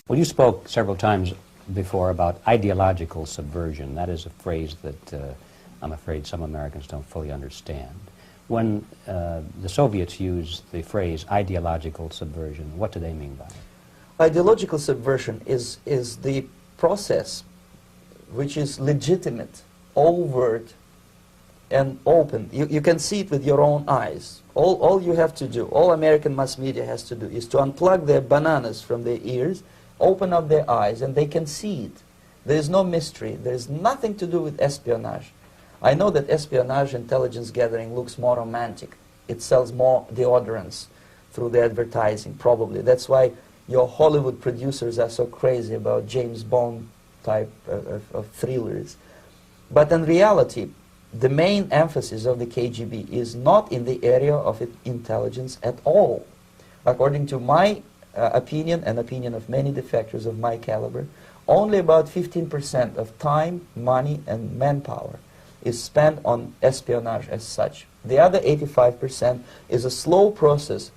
Well, you spoke several times before about ideological subversion. That is a phrase that I'm afraid some Americans don't fully understand. When the Soviets use the phrase ideological subversion, what do they mean by it? Ideological subversion is the process which is legitimate, overt, and open. You can see it with your own eyes. All you have to do, all American mass media has to do, is to unplug their bananas from their ears, open up their eyes, and they can see it. There is no mystery. There is nothing to do with espionage. I know that espionage intelligence gathering looks more romantic. It sells more deodorants through the advertising, probably. That's why your Hollywood producers are so crazy about James Bond type of thrillers. But in reality, the main emphasis of the KGB is not in the area of intelligence at all. According to my opinion and opinion of many defectors of my caliber, only about 15% of time, money, and manpower is spent on espionage as such. The other 85% is a slow process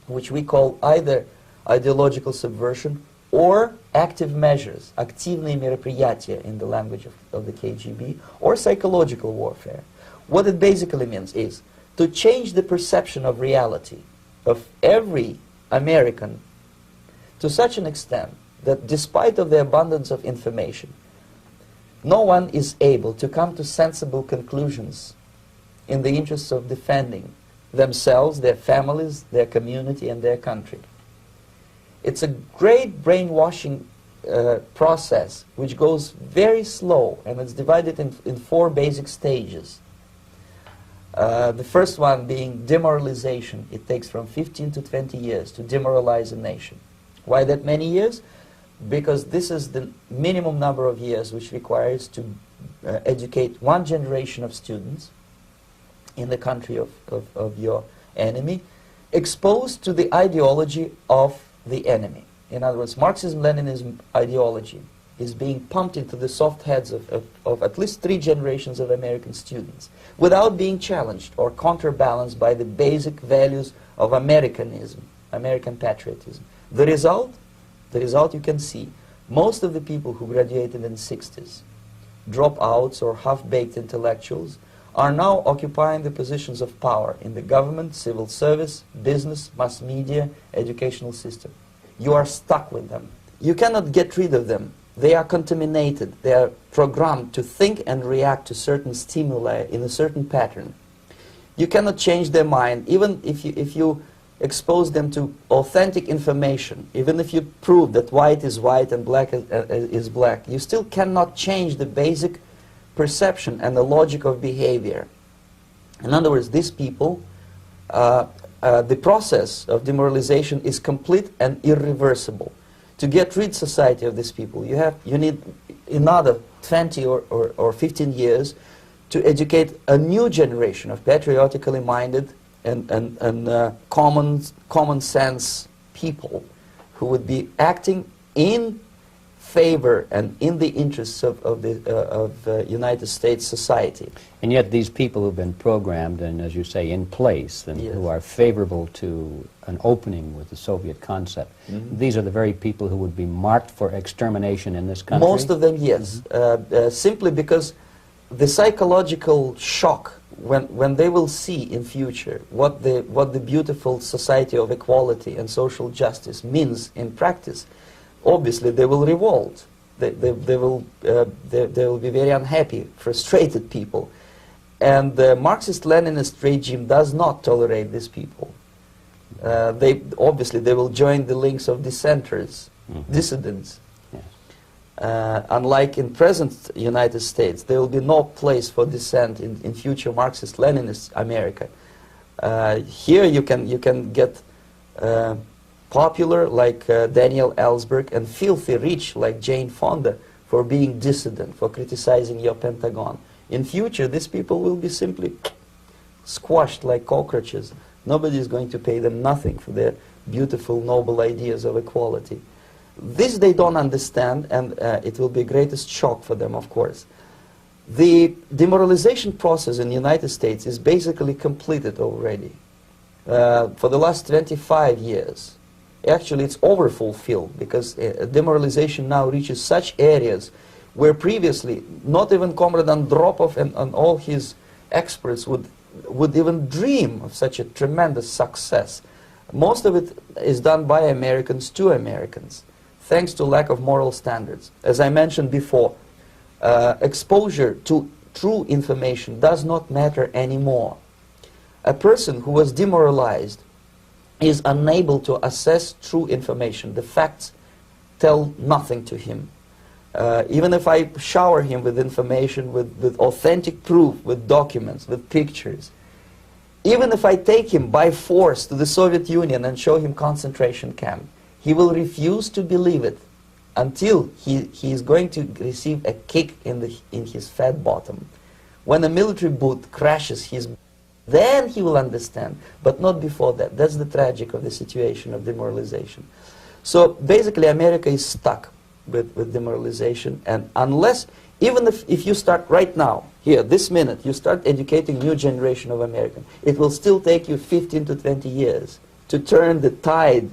which we call either ideological subversion or active measures, активные мероприятия in the language of the KGB, or psychological warfare. What it basically means is to change the perception of reality of every American to such an extent that despite of the abundance of information, no one is able to come to sensible conclusions in the interests of defending themselves, their families, their community, and their country. It's a great brainwashing process which goes very slow, and it's divided in 4 basic stages. The first one being demoralization. It takes from 15 to 20 years to demoralize a nation. Why that many years? Because this is the minimum number of years which requires to educate one generation of students in the country of your enemy, exposed to the ideology of the enemy. In other words, Marxism-Leninism ideology is being pumped into the soft heads of at least 3 generations of American students without being challenged or counterbalanced by the basic values of Americanism, American patriotism. The result you can see. Most of the people who graduated in the 60s, dropouts or half-baked intellectuals, are now occupying the positions of power in the government, civil service, business, mass media, educational system. You are stuck with them. You cannot get rid of them. They are contaminated. They are programmed to think and react to certain stimuli in a certain pattern. You cannot change their mind, even if you expose them to authentic information, even if you prove that white is white and black is black, you still cannot change the basic perception and the logic of behavior. In other words, these people, the process of demoralization is complete and irreversible. To get rid society of these people, you need another 20 or 15 years to educate a new generation of patriotically minded and common sense people who would be acting in favor and in the interests of United States society. And yet these people who've been programmed and, as you say, in place, and Yes. who are favorable to an opening with the Soviet concept, these are the very people who would be marked for extermination in this country? Most of them, yes. Simply because the psychological shock when they will see in future what the beautiful society of equality and social justice means in practice, obviously they will revolt. They will be very unhappy, frustrated people. And the Marxist-Leninist regime does not tolerate these people. Obviously they will join the links of dissenters, dissidents. Unlike in present United States, there will be no place for dissent in future Marxist-Leninist America. Here you can get popular like Daniel Ellsberg and filthy rich like Jane Fonda for being dissident, for criticizing your Pentagon. In future, these people will be simply squashed like cockroaches. Nobody is going to pay them nothing for their beautiful, noble ideas of equality. This they don't understand, and it will be greatest shock for them, of course. The demoralization process in the United States is basically completed already. For the last 25 years, actually it's overfulfilled, because demoralization now reaches such areas where previously not even Comrade Andropov and all his experts would even dream of such a tremendous success. Most of it is done by Americans to Americans, thanks to lack of moral standards. As I mentioned before, exposure to true information does not matter anymore. A person who was demoralized is unable to assess true information. The facts tell nothing to him. Even if I shower him with information, with authentic proof, with documents, with pictures, even if I take him by force to the Soviet Union and show him concentration camp, he will refuse to believe it until he is going to receive a kick in his fat bottom. When a military boot crashes his, then he will understand, but not before that. That's the tragic of the situation of demoralization. So basically America is stuck with demoralization, and unless, even if you start right now, here, this minute, you start educating new generation of Americans, it will still take you 15 to 20 years to turn the tide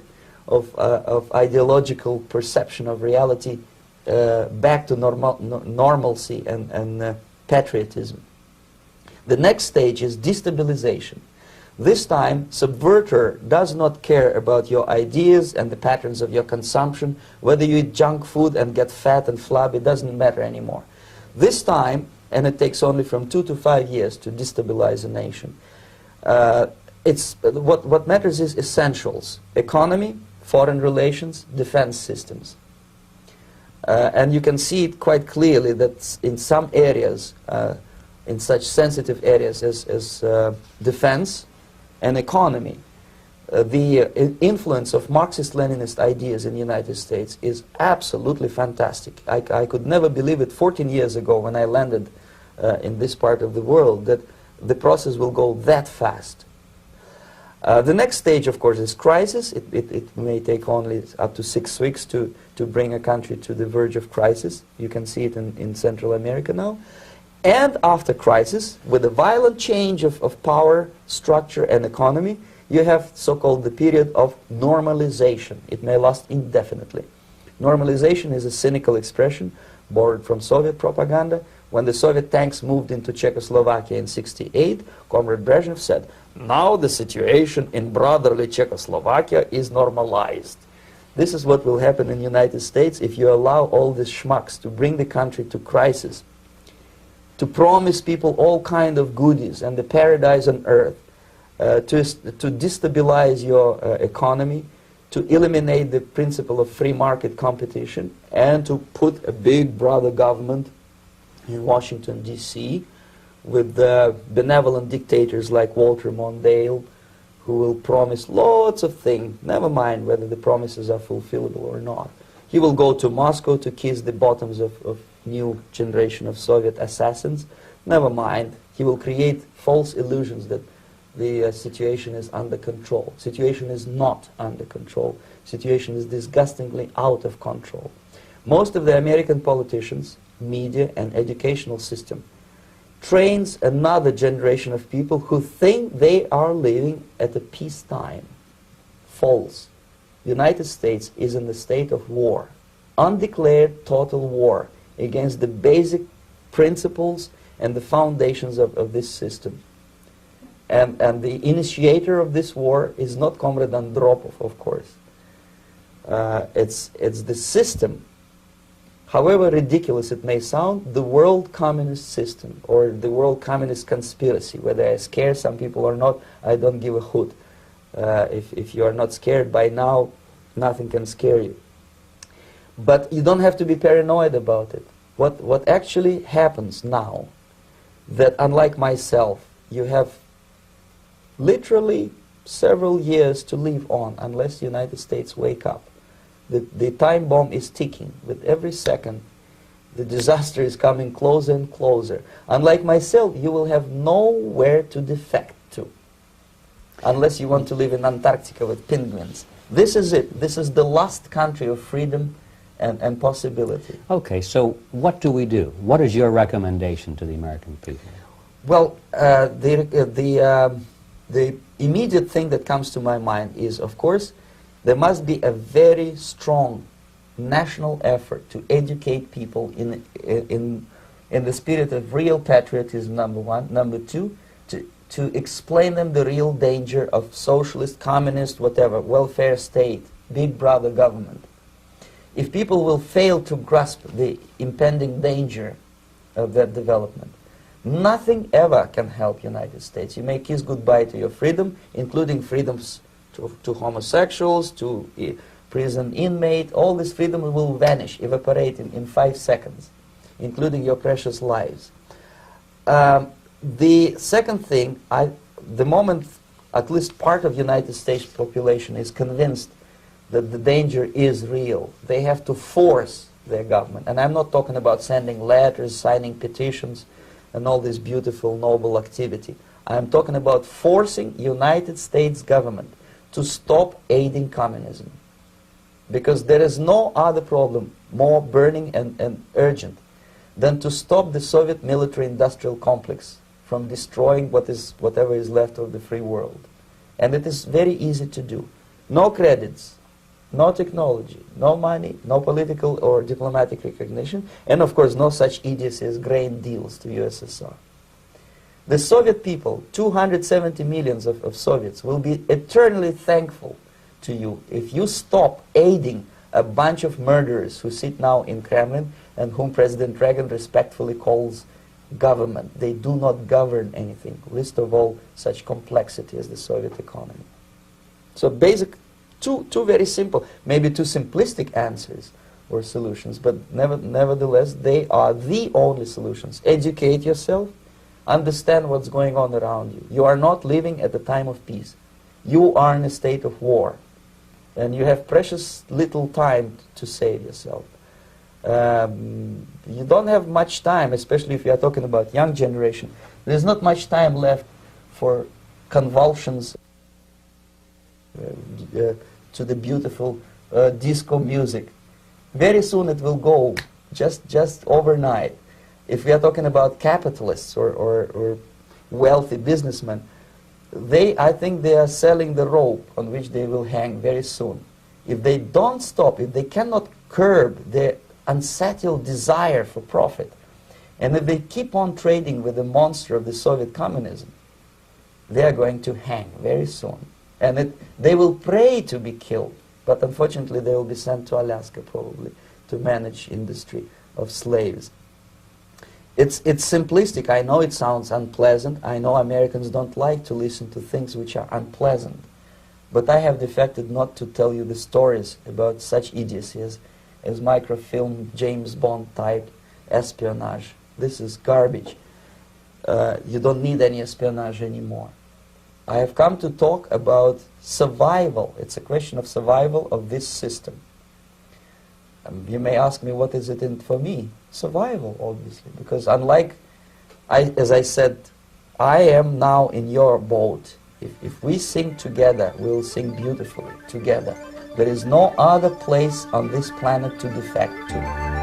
of ideological perception of reality back to normalcy and patriotism. The next stage is destabilization. This time, subverter does not care about your ideas and the patterns of your consumption. Whether you eat junk food and get fat and flabby, it doesn't matter anymore. This time, and it takes only from 2 to 5 years to destabilize a nation, what matters is essentials: economy, foreign relations, defense systems. And you can see it quite clearly that in some areas, in such sensitive areas as defense and economy, the influence of Marxist-Leninist ideas in the United States is absolutely fantastic. I could never believe it 14 years ago when I landed in this part of the world, that the process will go that fast. The next stage, of course, is crisis. It may take only up to 6 weeks to bring a country to the verge of crisis. You can see it in Central America now. And after crisis, with a violent change of power, structure, and economy, you have so-called the period of normalization. It may last indefinitely. Normalization is a cynical expression borrowed from Soviet propaganda. When the Soviet tanks moved into Czechoslovakia in '68, Comrade Brezhnev said, "Now the situation in brotherly Czechoslovakia is normalized." This is what will happen in the United States if you allow all these schmucks to bring the country to crisis, to promise people all kind of goodies and the paradise on earth, to destabilize your economy, to eliminate the principle of free market competition, and to put a big brother government in Washington, D.C., with benevolent dictators like Walter Mondale, who will promise lots of things, never mind whether the promises are fulfillable or not. He will go to Moscow to kiss the bottoms of new generation of Soviet assassins, never mind. He will create false illusions that the situation is under control. Situation is not under control. Situation is disgustingly out of control. Most of the American politicians, media, and educational system trains another generation of people who think they are living at a peacetime. False. The United States is in the state of war, undeclared total war against the basic principles and the foundations of this system. And the initiator of this war is not Comrade Andropov, of course. It's the system. However ridiculous it may sound, the world communist system or the world communist conspiracy, whether I scare some people or not, I don't give a hoot. If you are not scared by now, nothing can scare you. But you don't have to be paranoid about it. What actually happens now, that unlike myself, you have literally several years to live on unless the United States wake up. The time bomb is ticking. With every second, the disaster is coming closer and closer. Unlike myself, you will have nowhere to defect to, unless you want to live in Antarctica with penguins. This is it. This is the last country of freedom and possibility. Okay, so what do we do? What is your recommendation to the American people? Well, the immediate thing that comes to my mind is, of course, There must be a very strong national effort to educate people in the spirit of real patriotism, number one. Number two, to explain them the real danger of socialist, communist, whatever, welfare state, big brother government. If people will fail to grasp the impending danger of that development, nothing ever can help United States. You may kiss goodbye to your freedom, including freedoms to homosexuals, to prison inmate. All this freedom will vanish, evaporate in 5 seconds, including your precious lives. The second thing, the moment at least part of United States population is convinced that the danger is real, they have to force their government. And I'm not talking about sending letters, signing petitions, and all this beautiful, noble activity. I'm talking about forcing United States government to stop aiding communism. Because there is no other problem more burning and urgent than to stop the Soviet military-industrial complex from destroying whatever is left of the free world. And it is very easy to do. No credits, no technology, no money, no political or diplomatic recognition, and of course no such idiocy as grain deals to USSR. The Soviet people, 270 millions of Soviets, will be eternally thankful to you if you stop aiding a bunch of murderers who sit now in Kremlin and whom President Reagan respectfully calls government. They do not govern anything, least of all such complexity as the Soviet economy. So basic, two very simple, maybe too simplistic answers or solutions, but nevertheless they are the only solutions. Educate yourself, understand what's going on around you. You are not living at the time of peace. You are in a state of war, and you have precious little time to save yourself. You don't have much time, especially if you are talking about young generation. There's not much time left for convulsions to the beautiful disco music. Very soon it will go, just overnight. If we are talking about capitalists or wealthy businessmen, I think they are selling the rope on which they will hang very soon. If they don't stop, if they cannot curb their unsettled desire for profit, and if they keep on trading with the monster of the Soviet communism, they are going to hang very soon. And they will pray to be killed, but unfortunately they will be sent to Alaska probably to manage industry of slaves. It's simplistic. I know it sounds unpleasant. I know Americans don't like to listen to things which are unpleasant. But I have defected not to tell you the stories about such idiocy as microfilm, James Bond type espionage. This is garbage. You don't need any espionage anymore. I have come to talk about survival. It's a question of survival of this system. You may ask me, what is it in for me? Survival, obviously, because unlike, as I said, I am now in your boat. If we sing together, we'll sing beautifully together. There is no other place on this planet to defect to.